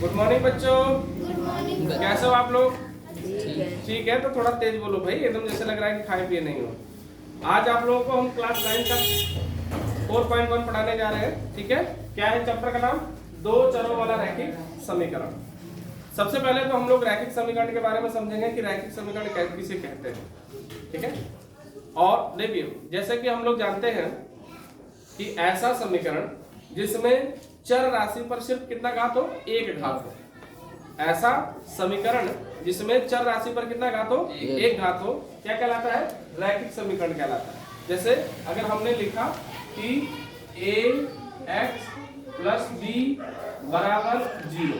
Good morning बच्चों। Good morning. कैसे हो आप लोग? ठीक ठीक है, तो थोड़ा तेज बोलो भाई, एकदम जैसे लग रहा है कि खाए पिए नहीं हो। आज आप लोगों को हम क्लास 9 का 4.1 पढ़ाने जा रहे हैं। ठीक है, क्या है चैप्टर का नाम? दो चरों वाला रैखिक समीकरण। सबसे पहले तो हम लोग रैखिक समीकरण के बारे में समझेंगे कि रैखिक समीकरण किसे कहते हैं। ठीक है, और देखिए जैसे कि हम लोग जानते हैं कि ऐसा समीकरण जिसमें चर राशि पर सिर्फ कितना घात हो? एक घात हो। ऐसा समीकरण जिसमें चर राशि पर कितना घात हो? एक घात हो, क्या कहलाता है? रैखिक समीकरण कहलाता है। जैसे अगर हमने लिखा कि a x प्लस बी बराबर 0,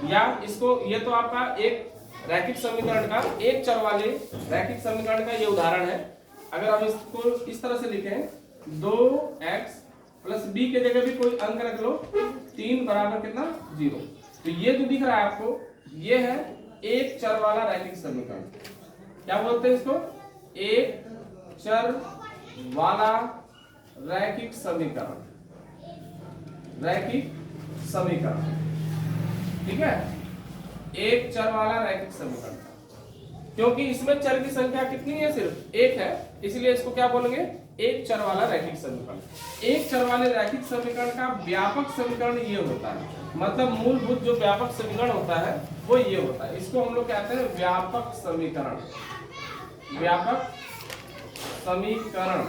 या इसको, ये तो आपका एक रैखिक समीकरण का एक चर वाले रैखिक समीकरण का ये उदाहरण है। अगर हम इसको इस तरह से लिखें, 2x प्लस बी के जगह भी कोई अंक रख लो, 3 बराबर कितना? 0। तो ये जो दिख रहा है आपको, ये है एक चर वाला रैखिक समीकरण। क्या बोलते हैं इसको? एक चर वाला रैखिक समीकरण। रैखिक समीकरण, ठीक है, एक चर वाला रैखिक समीकरण। क्योंकि इसमें चर की संख्या कितनी है? सिर्फ एक है, इसलिए इसको क्या बोलेंगे? एक चर वाला रैखिक समीकरण। एक चर वाले रैखिक समीकरण का व्यापक समीकरण ये होता है, मतलब मूलभूत जो व्यापक समीकरण होता है वो ये होता है। इसको हम लोग कहते हैं व्यापक समीकरण। व्यापक समीकरण,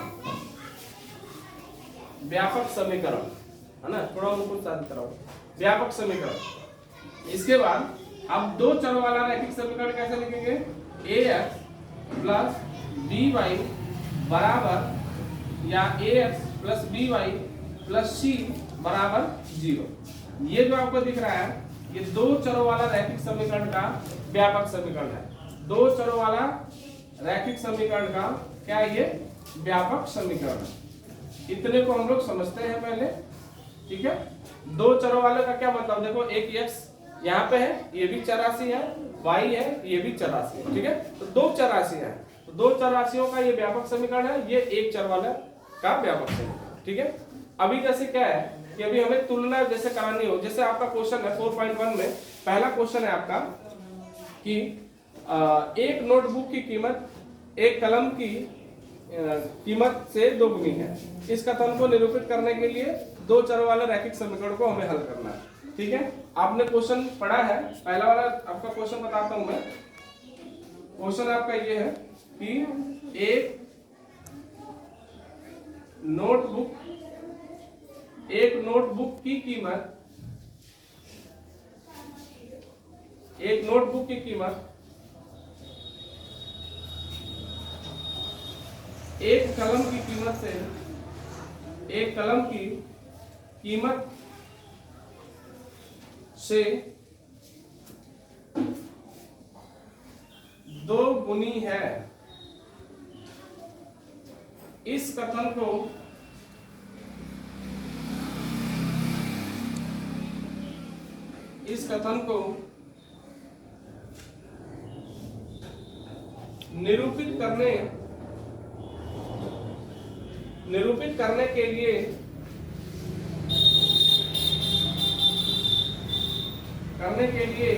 व्यापक समीकरण है ना, थोड़ा उनको शांत कराओ। व्यापक समीकरण। इसके बाद अब दो चर वाला रैखिक समीकरण कैसे लिखेंगे? ax प्लस by बराबर, या ax plus by plus c बराबर 0। ये जो आपको दिख रहा है, ये दो चरों वाला रैखिक समीकरण का व्यापक समीकरण है। दो चरों वाला रैखिक समीकरण का क्या है? ये व्यापक समीकरण है। इतने को हम लोग समझते हैं पहले, ठीक है। दो चरों वाले का क्या मतलब? देखो, एक x यहाँ पे है, ये भी चर राशि है, y है, ये भी चर राशि है, ठीक है। तो दो चर राशि है, तो दो चर राशियों का ये व्यापक समीकरण है, ये एक चर वाला का व्यापक समीकरण, ठीक है। अभी जैसे क्या है कि अभी हमें तुलना जैसे करानी हो, जैसे आपका क्वेश्चन है 4.1 में, पहला क्वेश्चन है आपका कि एक नोटबुक की कीमत एक कलम की कीमत से दोगुनी है। इस कथन को निरूपित करने के लिए दो चरों वाले रैखिक समीकरण को हमें हल करना है, ठीक है। आपने क्वेश्चन पढ़ा है, पहला वाला आपका क्वेश्चन बताता हूं मैं। क्वेश्चन आपका ये है कि एक नोटबुक की कीमत, एक नोटबुक की कीमत एक कलम की कीमत से, एक कलम की कीमत से दो गुनी है। इस कथन को निरूपित करने के लिए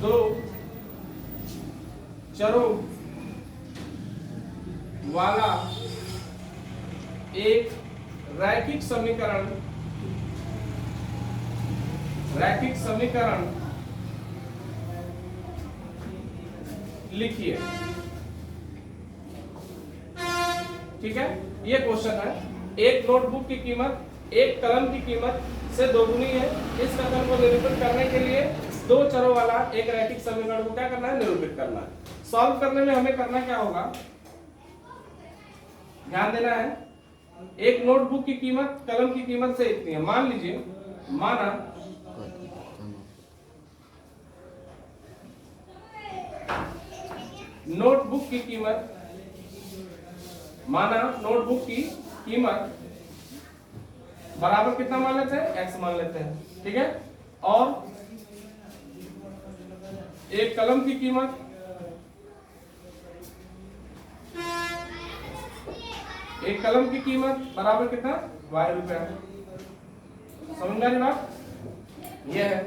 दो चरों वाला एक रैखिक समीकरण लिखिए, ठीक है। ये क्वेश्चन है, एक नोटबुक की कीमत एक कलम की कीमत से दोगुनी है। इस कथन को निरूपित करने के लिए दो चरों वाला एक रैखिक समीकरण को क्या करना है? निरूपित करना है। सॉल्व करने में हमें करना क्या होगा? ध्यान देना है। एक नोटबुक की कीमत कलम की कीमत से इतनी है, मान लीजिए, माना नोटबुक की कीमत बराबर कितना मान लेते हैं? x मान लेते हैं, ठीक है। और एक कलम की कीमत, एक कलम की कीमत बराबर कितना? y रुपया। समझ में आ रही बात? ये है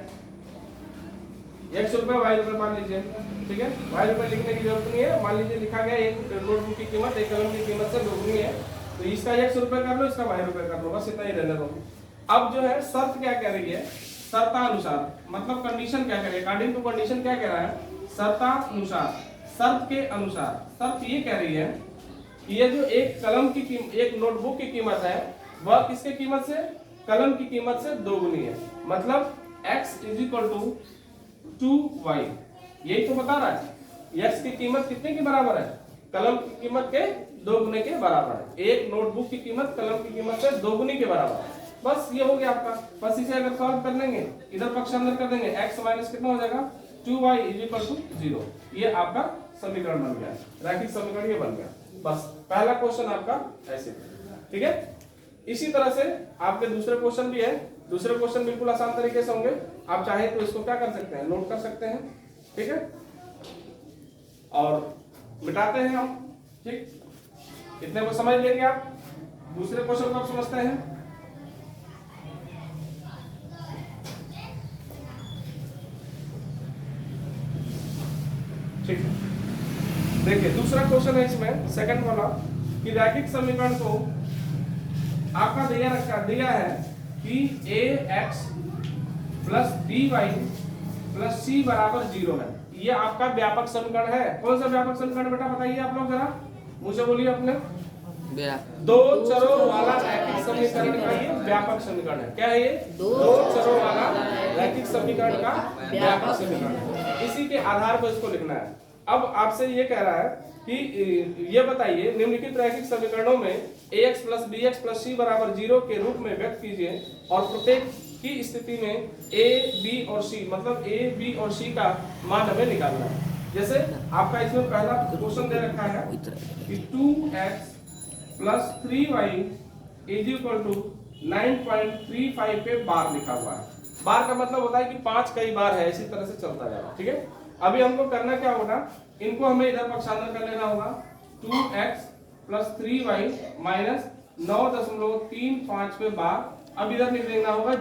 ₹100 ₹Y मान लीजिए, ठीक है। ₹Y लिखने की जरूरत नहीं है, मान लीजिए लिखा गया एक नोटबुक की कीमत एक कलम की कीमत से दोगुनी है, तो इसका ₹100 कर लो, इसका ₹Y कर लो, बस इतना ही रहने दो। अब जो है शर्त क्या कह रही है, शर्तानुसार, मतलब कंडीशन क्या कह रही है, अकॉर्डिंग टू कंडीशन क्या कह रहा है, शर्तानुसार, शर्त के अनुसार। शर्त ये कह रही है कि ये जो एक कलम की एक नोटबुक की कीमत है वह किसके कीमत से, कलम की कीमत से दोगुनी है, मतलब x = 2y। यही तो बता रहा है x की कीमत कितने के बराबर है, कलम की कीमत के दोगुने के बराबर है। एक नोटबुक की कीमत कलम की कीमत से दोगुनी के बराबर है। बस ये हो गया आपका। बस इसे अगर सॉल्व कर लेंगे, इधर पक्ष अंदर कर देंगे, x माइनस कितना हो जाएगा 2y = 0। ये आपका समीकरण बन गया, रैखिक समीकरण ये बन गया। बस पहला क्वेश्चन आपका ऐसे, ठीक है। इसी तरह से आपके दूसरे क्वेश्चन भी है, दूसरे क्वेश्चन बिल्कुल आसान तरीके से होंगे। आप चाहे तो इसको क्या कर सकते हैं, नोट कर सकते हैं, ठीक है, और मिटाते हैं हम, ठीक। इतने को समझ लेंगे आप, दूसरे क्वेश्चन को आप समझते हैं। ठीक है, देखिए दूसरा क्वेश्चन है इसमें, सेकंड वाला, कि रैखिक समीकरण को आपका दिया है कि ax + by + c = 0 है। ये आपका व्यापक समीकरण है। कौन सा व्यापक समीकरण बेटा बताइए आप लोग जरा, मुझे बोलिए अपने। दो चरों वाला रैखिक समीकरण का ये व्यापक समीकरण है। क्या है ये, दो चरों वाला रैखिक समीकरण का व्यापक समीकरण। इसी के आधार पर इसको लिखना है। अब आपसे ये कह रहा है कि ये बताइए निम्नलिखित रैखिक समीकरणों में ax + bx + c = 0 के रूप में व्यक्त कीजिए और प्रत्येक की स्थिति में a, b और c, मतलब a, b और c का मान हमें निकालना है। जैसे आपका इसमें पहला क्वेश्चन दे रखा है कि 2x + 3y = 9.35 पे बार लिखा हुआ है। बार का मतलब होता है कि 5 कई बार है, इसी तरह से चलता जाएगा, ठीक है। अभी हमको करना क्या होगा, इनको हमें इधर पक्षांतर कर लेना होगा। 2x + 3y - 9.35 पे बार, अब इधर लिख देना होगा